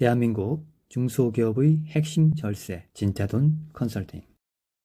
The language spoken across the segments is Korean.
대한민국 중소기업의 핵심 절세 진짜돈 컨설팅.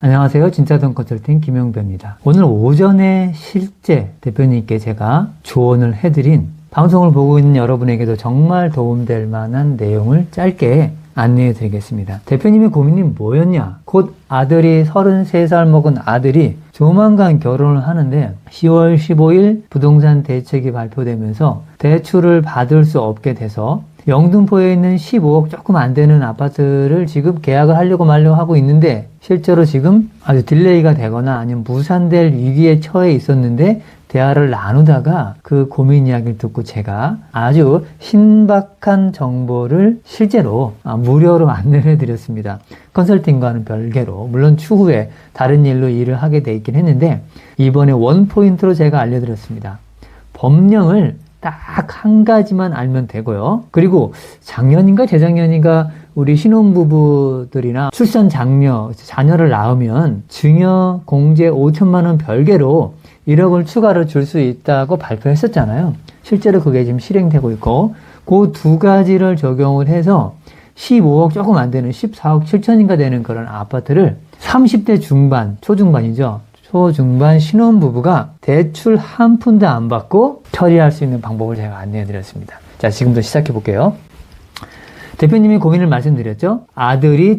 안녕하세요. 진짜돈 컨설팅 김영배입니다. 오늘 오전에 실제 대표님께 제가 조언을 해드린 방송을 보고 있는 여러분에게도 정말 도움될 만한 내용을 짧게 안내해 드리겠습니다. 대표님의 고민이 뭐였냐? 곧 아들이 33살 먹은 아들이 조만간 결혼을 하는데 10월 15일 부동산 대책이 발표되면서 대출을 받을 수 없게 돼서 영등포에 있는 15억 조금 안 되는 아파트를 지금 계약을 하려고 말려고 하고 있는데 실제로 지금 아주 딜레이가 되거나 아니면 무산될 위기에 처해 있었는데 대화를 나누다가 그 고민 이야기를 듣고 제가 아주 신박한 정보를 실제로 무료로 안내를 해드렸습니다. 컨설팅과는 별개로 물론 추후에 다른 일로 일을 하게 돼 있긴 했는데 이번에 원포인트로 제가 알려드렸습니다. 법령을 딱 한 가지만 알면 되고요. 그리고 작년인가 재작년인가 우리 신혼부부들이나 출산 장려, 자녀를 낳으면 증여 공제 5천만 원 별개로 1억을 추가로 줄 수 있다고 발표했었잖아요. 실제로 그게 지금 실행되고 있고 그 두 가지를 적용을 해서 15억 조금 안 되는 14억 7천인가 되는 그런 아파트를 30대 중반, 초중반이죠. 초중반 신혼부부가 대출 한 푼도 안 받고 처리할 수 있는 방법을 제가 안내해 드렸습니다. 자, 지금부터 시작해 볼게요. 대표님이 고민을 말씀드렸죠. 아들이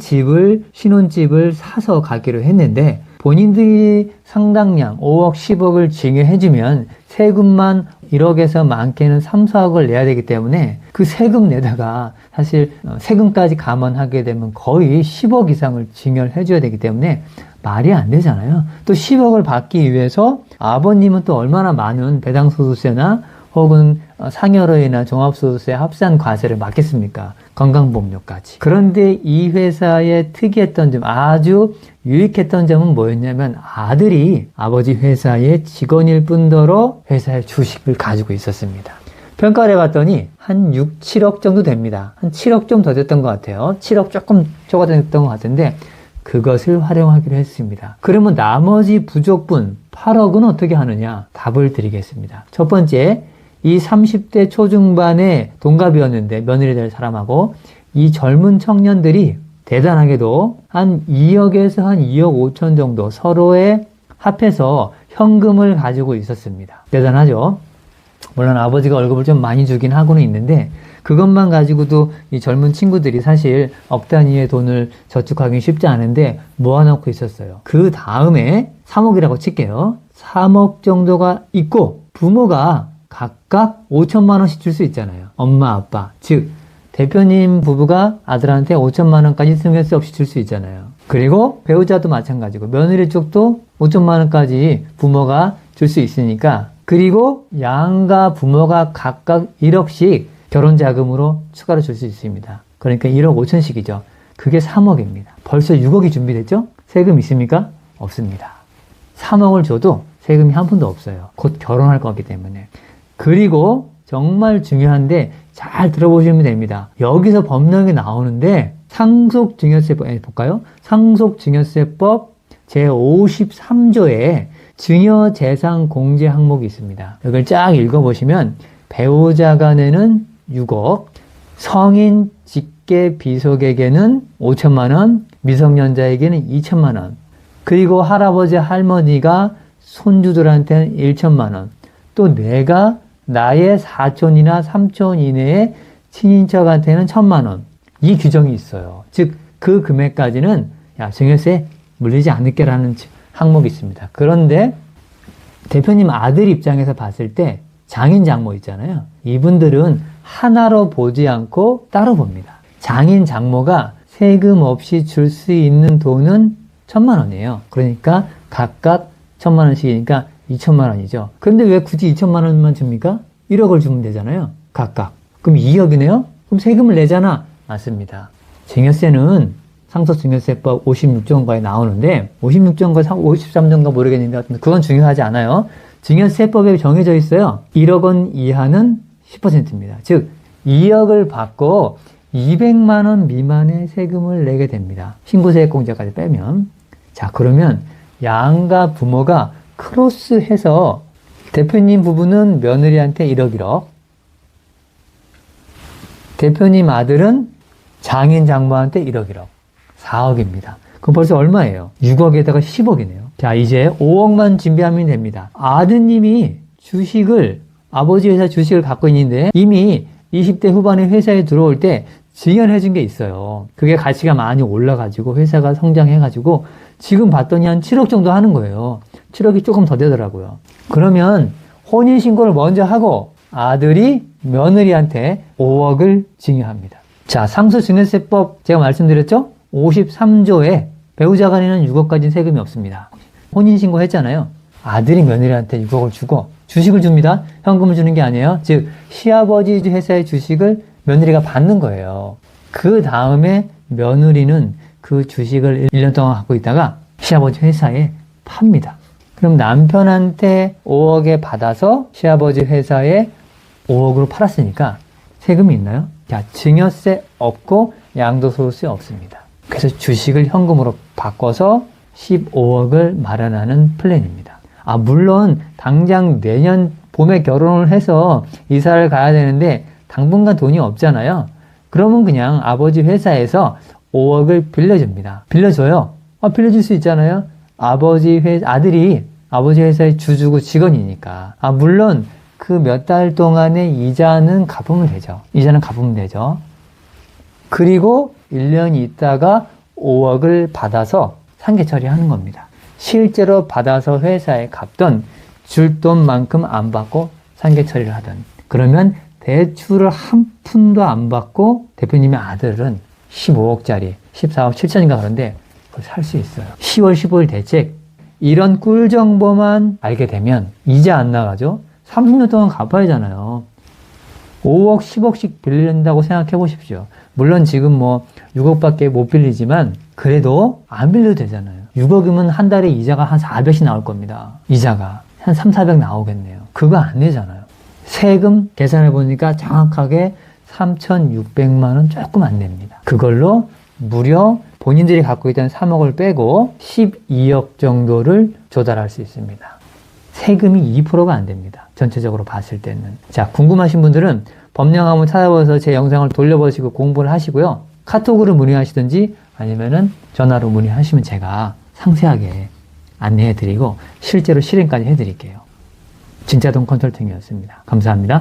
신혼집을 사서 가기로 했는데 본인들이 상당량 5억, 10억을 증여해주면 세금만 1억에서 많게는 3, 4억을 내야 되기 때문에 그 세금 내다가 사실 세금까지 감안하게 되면 거의 10억 이상을 증여를 해줘야 되기 때문에 말이 안 되잖아요. 또 10억을 받기 위해서 아버님은 또 얼마나 많은 배당소득세나 혹은 상여로이나 종합소득세 합산 과세를 맡겠습니까? 건강보험료까지. 그런데 이 회사의 특이했던 점, 아주 유익했던 점은 뭐였냐면 아들이 아버지 회사의 직원일 뿐더러 회사의 주식을 가지고 있었습니다. 평가를 해봤더니 한 6, 7억 정도 됩니다. 한 7억 좀 더 됐던 것 같아요. 7억 조금 초과됐던 것 같은데 그것을 활용하기로 했습니다. 그러면 나머지 부족분 8억은 어떻게 하느냐? 답을 드리겠습니다. 첫 번째, 이 30대 초중반의 동갑이었는데 며느리 될 사람하고 이 젊은 청년들이 대단하게도 한 2억에서 한 2억 5천 정도 서로의 합해서 현금을 가지고 있었습니다. 대단하죠? 물론 아버지가 월급을 좀 많이 주긴 하고는 있는데 그것만 가지고도 이 젊은 친구들이 사실 억 단위의 돈을 저축하기 쉽지 않은데 모아놓고 있었어요. 그 다음에 3억이라고 칠게요. 3억 정도가 있고 부모가 각각 5천만 원씩 줄 수 있잖아요. 엄마, 아빠. 즉 대표님 부부가 아들한테 5천만 원까지 증여세 없이 줄 수 있잖아요. 그리고 배우자도 마찬가지고 며느리 쪽도 5천만 원까지 부모가 줄 수 있으니까 그리고 양가 부모가 각각 1억씩 결혼자금으로 추가로 줄 수 있습니다. 그러니까 1억 5천씩이죠. 그게 3억입니다. 벌써 6억이 준비됐죠? 세금 있습니까? 없습니다. 3억을 줘도 세금이 한 푼도 없어요. 곧 결혼할 거기 때문에. 그리고 정말 중요한데 잘 들어보시면 됩니다. 여기서 법령이 나오는데 상속증여세법 볼까요? 상속증여세법 제53조에 증여재산 공제 항목이 있습니다. 이걸 쫙 읽어보시면 배우자가 내는 6억, 성인 직계 비속에게는 5천만 원, 미성년자에게는 2천만 원, 그리고 할아버지 할머니가 손주들한테는 1천만 원, 또 내가 나의 사촌이나 삼촌 이내의 친인척한테는 1,000만 원. 이 규정이 있어요. 즉, 그 금액까지는 증여세 물리지 않을게라는 항목이 있습니다. 그런데 대표님 아들 입장에서 봤을 때 장인 장모 있잖아요. 이분들은 하나로 보지 않고 따로 봅니다. 장인 장모가 세금 없이 줄 수 있는 돈은 1,000만 원이에요. 그러니까 각각 1,000만 원씩이니까 2천만 원이죠. 그런데 왜 굳이 2천만 원만 줍니까? 1억을 주면 되잖아요. 각각. 그럼 2억이네요? 그럼 세금을 내잖아. 맞습니다. 증여세는 상속증여세법 56조인가에 나오는데 56조인가 53조인가 모르겠는데 그건 중요하지 않아요. 증여세법에 정해져 있어요. 1억 원 이하는 10%입니다. 즉 2억을 받고 200만 원 미만의 세금을 내게 됩니다. 신고세액공제까지 빼면. 자, 그러면 양가 부모가 크로스해서 대표님 부부는 며느리한테 1억 1억, 대표님 아들은 장인 장모한테 1억 1억. 4억입니다. 그럼 벌써 얼마예요? 6억에다가 10억이네요. 자, 이제 5억만 준비하면 됩니다. 아드님이 주식을, 아버지 회사 주식을 갖고 있는데 이미 20대 후반에 회사에 들어올 때 증여해 준 게 있어요. 그게 가치가 많이 올라가지고 회사가 성장해가지고 지금 봤더니 한 7억 정도 하는 거예요. 7억이 조금 더 되더라고요. 그러면 혼인신고를 먼저 하고 아들이 며느리한테 5억을 증여합니다. 자, 상속증여세법 제가 말씀드렸죠? 53조에 배우자가 내는 6억까지는 세금이 없습니다. 혼인신고 했잖아요. 아들이 며느리한테 6억을 주고 주식을 줍니다. 현금을 주는 게 아니에요. 즉 시아버지 회사의 주식을 며느리가 받는 거예요. 그 다음에 며느리는 그 주식을 1년 동안 갖고 있다가 시아버지 회사에 팝니다. 그럼 남편한테 5억에 받아서 시아버지 회사에 5억으로 팔았으니까 세금이 있나요? 자, 증여세 없고 양도소득세 없습니다. 그래서 주식을 현금으로 바꿔서 15억을 마련하는 플랜입니다. 아, 물론 당장 내년 봄에 결혼을 해서 이사를 가야 되는데 당분간 돈이 없잖아요. 그러면 그냥 아버지 회사에서 5억을 빌려줍니다. 빌려줘요. 빌려줄 수 있잖아요. 아들이 아버지 회사의 주주고 직원이니까. 물론 그 몇 달 동안의 이자는 갚으면 되죠. 그리고 1년 있다가 5억을 받아서 상계 처리하는 겁니다. 실제로 받아서 회사에 갚던 줄 돈만큼 안 받고 상계 처리를 하던. 그러면 대출을 한 푼도 안 받고 대표님의 아들은 15억짜리 14억 7천인가 그런데 그걸 살 수 있어요. 10월 15일 대책. 이런 꿀 정보만 알게 되면 이자 안 나가죠? 30년 동안 갚아야 하잖아요. 5억, 10억씩 빌린다고 생각해 보십시오. 물론 지금 6억밖에 못 빌리지만 그래도 안 빌려도 되잖아요. 6억이면 한 달에 이자가 한 400씩 나올 겁니다. 이자가 한 3, 400 나오겠네요. 그거 안 내잖아요. 세금 계산해 보니까 정확하게 3,600만 원 조금 안 냅니다. 그걸로 무려 본인들이 갖고 있던 3억을 빼고 12억 정도를 조달할 수 있습니다. 세금이 2%가 안 됩니다. 전체적으로 봤을 때는. 자, 궁금하신 분들은 법령 한번 찾아보셔서 제 영상을 돌려보시고 공부를 하시고요. 카톡으로 문의하시든지 아니면은 전화로 문의하시면 제가 상세하게 안내해 드리고 실제로 실행까지 해 드릴게요. 진짜돈 컨설팅이었습니다. 감사합니다.